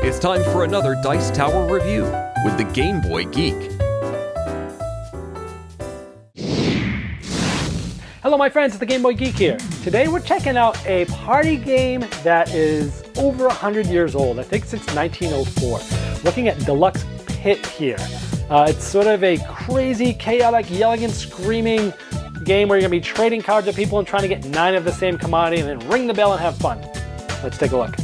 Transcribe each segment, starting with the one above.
It's time for another Dice Tower review with the Game Boy Geek. Hello my friends, it's the Game Boy Geek here. Today we're checking out a party game that is over 100 years old, I think since 1904. Looking at Deluxe Pit here. It's sort of a crazy, chaotic, yelling and screaming game where you're going to be trading cards with people and trying to get 9 of the same commodity and then ring the bell and have fun. Let's take a look.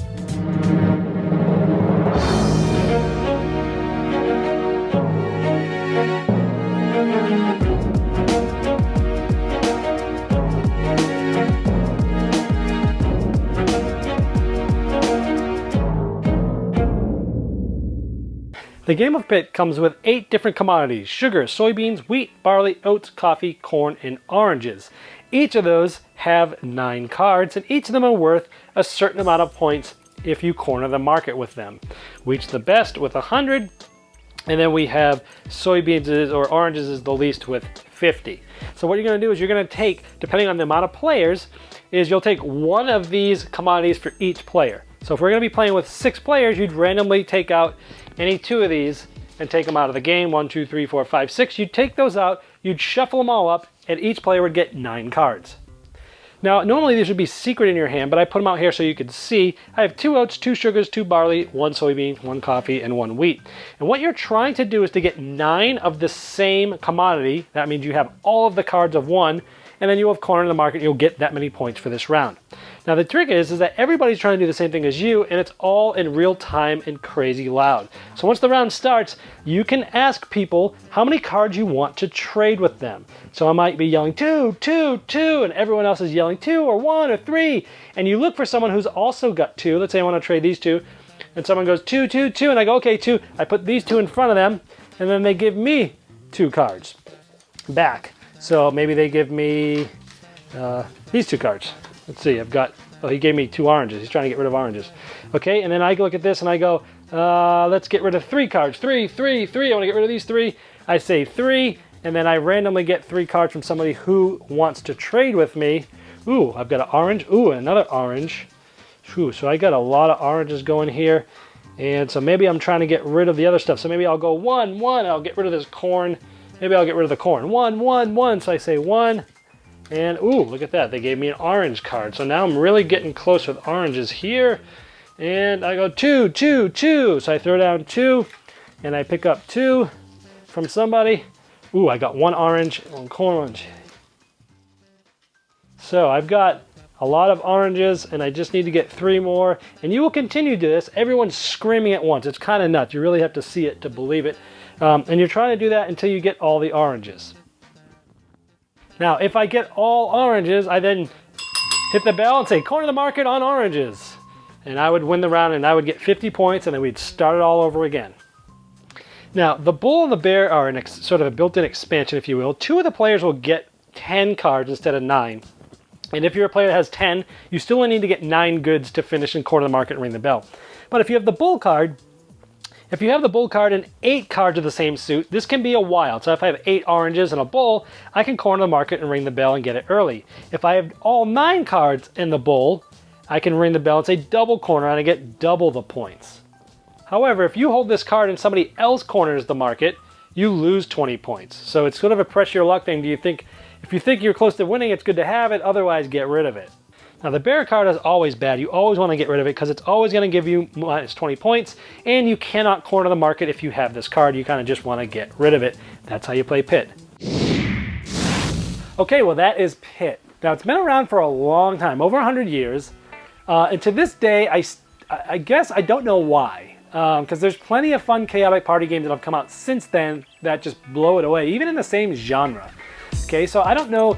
The game of Pit comes with 8 different commodities: sugar, soybeans, wheat, barley, oats, coffee, corn, and oranges. Each of those have 9 cards, and each of them are worth a certain amount of points if you corner the market with them. Wheat's the best with 100, and then we have soybeans or oranges is the least with 50. So what you're going to do is you're going to take, depending on the amount of players, is you'll take one of these commodities for each player. So if we're going to be playing with 6 players, you'd randomly take out any 2 of these and take them out of the game. 1, 2, 3, 4, 5, 6. You'd take those out, you'd shuffle them all up, and each player would get 9 cards. Now, normally these would be secret in your hand, but I put them out here so you could see. I have 2 oats, 2 sugars, 2 barley, 1 soybean, 1 coffee, and 1 wheat. And what you're trying to do is to get 9 of the same commodity. That means you have all of the cards of one, and then you'll have cornered the market. You'll get that many points for this round. Now the trick is that everybody's trying to do the same thing as you, and it's all in real time and crazy loud. So once the round starts, you can ask people how many cards you want to trade with them. So I might be yelling 2, 2, 2, and everyone else is yelling 2 or 1 or 3. And you look for someone who's also got 2. Let's say I want to trade these 2, and someone goes 2, 2, 2, and I go, okay, 2. I put these 2 in front of them, and then they give me 2 cards back. So maybe they give me these 2 cards. Let's see, I've got, oh, he gave me 2 oranges. He's trying to get rid of oranges. Okay, and then I look at this and I go, let's get rid of 3 cards. 3, 3, 3. I want to get rid of these 3. I say 3, and then I randomly get 3 cards from somebody who wants to trade with me. Ooh, I've got an orange. Ooh, another orange. Ooh, so I got a lot of oranges going here. And so maybe I'm trying to get rid of the other stuff. So maybe I'll go 1, 1. I'll get rid of this corn. Maybe I'll get rid of the corn. 1, 1, 1. So I say 1. And ooh, look at that. They gave me an orange card. So now I'm really getting close with oranges here. And I go 2, 2, 2. So I throw down 2 and I pick up 2 from somebody. Ooh, I got 1 orange, 1 corn. So I've got a lot of oranges and I just need to get 3 more. And you will continue to do this. Everyone's screaming at once. It's kind of nuts. You really have to see it to believe it. And you're trying to do that until you get all the oranges. Now, if I get all oranges, I then hit the bell and say, corner the market on oranges. And I would win the round and I would get 50 points and then we'd start it all over again. Now, the bull and the bear are sort of a built-in expansion, if you will. 2 of the players will get 10 cards instead of 9. And if you're a player that has 10, you still only need to get 9 goods to finish and corner the market and ring the bell. But if you have the bull card, if you have the bull card and 8 cards of the same suit, this can be a wild. So if I have 8 oranges and a bull, I can corner the market and ring the bell and get it early. If I have all 9 cards in the bull, I can ring the bell and say double corner and I get double the points. However, if you hold this card and somebody else corners the market, you lose 20 points. So it's sort of a press your luck thing. If you think you're close to winning, it's good to have it. Otherwise, get rid of it. Now the bear card is always bad. You always want to get rid of it because it's always going to give you minus 20 points and you cannot corner the market if you have this card. You kind of just want to get rid of it. That's how you play Pit. Okay, well that is Pit. Now it's been around for a long time, over 100 years. And to this day, I guess I don't know why. Because there's plenty of fun chaotic party games that have come out since then that just blow it away, even in the same genre. Okay, so I don't know.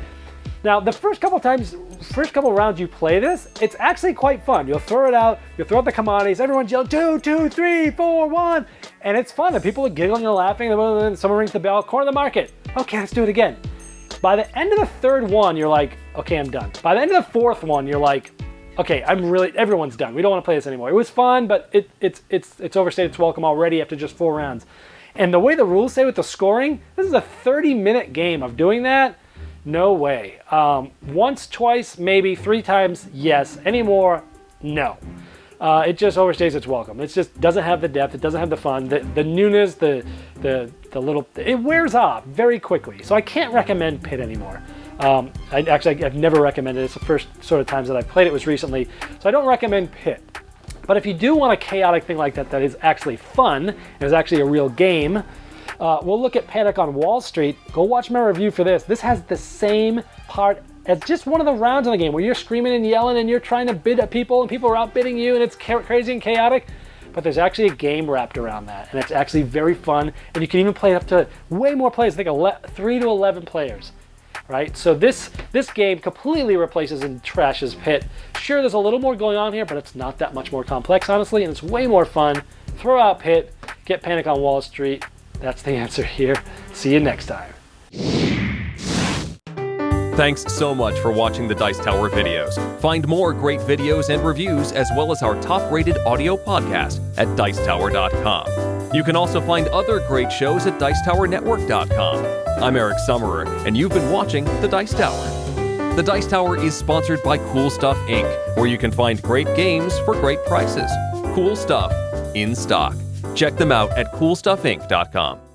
Now, the first couple rounds you play this, it's actually quite fun. You'll throw it out, you'll throw out the commodities, everyone's yelling 2, 2, 3, 4, 1, and it's fun. And people are giggling and laughing, and someone rings the bell, corner the market. Okay, let's do it again. By the end of the 3rd one, you're like, okay, I'm done. By the end of the 4th one, you're like, okay, everyone's done. We don't want to play this anymore. It was fun, but it's overstayed its welcome already after just 4 rounds. And the way the rules say with the scoring, this is a 30-minute game of doing that. No way. Once, twice, maybe 3 times, yes. Any more, no. it just overstays its welcome. It just doesn't have the depth. It doesn't have the fun. The newness, the little, it wears off very quickly. So I can't recommend Pit anymore. I've never recommended it. It's the first sort of times that I've played it was recently. So I don't recommend Pit. But if you do want a chaotic thing like that that is actually fun, and is actually a real game, we'll look at Panic on Wall Street. Go watch my review for this. This has the same part as just one of the rounds in the game where you're screaming and yelling and you're trying to bid at people and people are outbidding you and it's crazy and chaotic. But there's actually a game wrapped around that, and it's actually very fun. And you can even play it up to way more players, I think 3 to 11 players. Right, so this game completely replaces and trashes Pit. Sure, there's a little more going on here, but it's not that much more complex, honestly, and it's way more fun. Throw out Pit, get Panic on Wall Street. That's the answer here. See you next time. Thanks so much for watching the Dice Tower videos. Find more great videos and reviews, as well as our top-rated audio podcast at Dicetower.com. You can also find other great shows at Dicetowernetwork.com. I'm Eric Summerer, and you've been watching The Dice Tower. The Dice Tower is sponsored by Cool Stuff Inc., where you can find great games for great prices. Cool stuff in stock. Check them out at CoolStuffInc.com.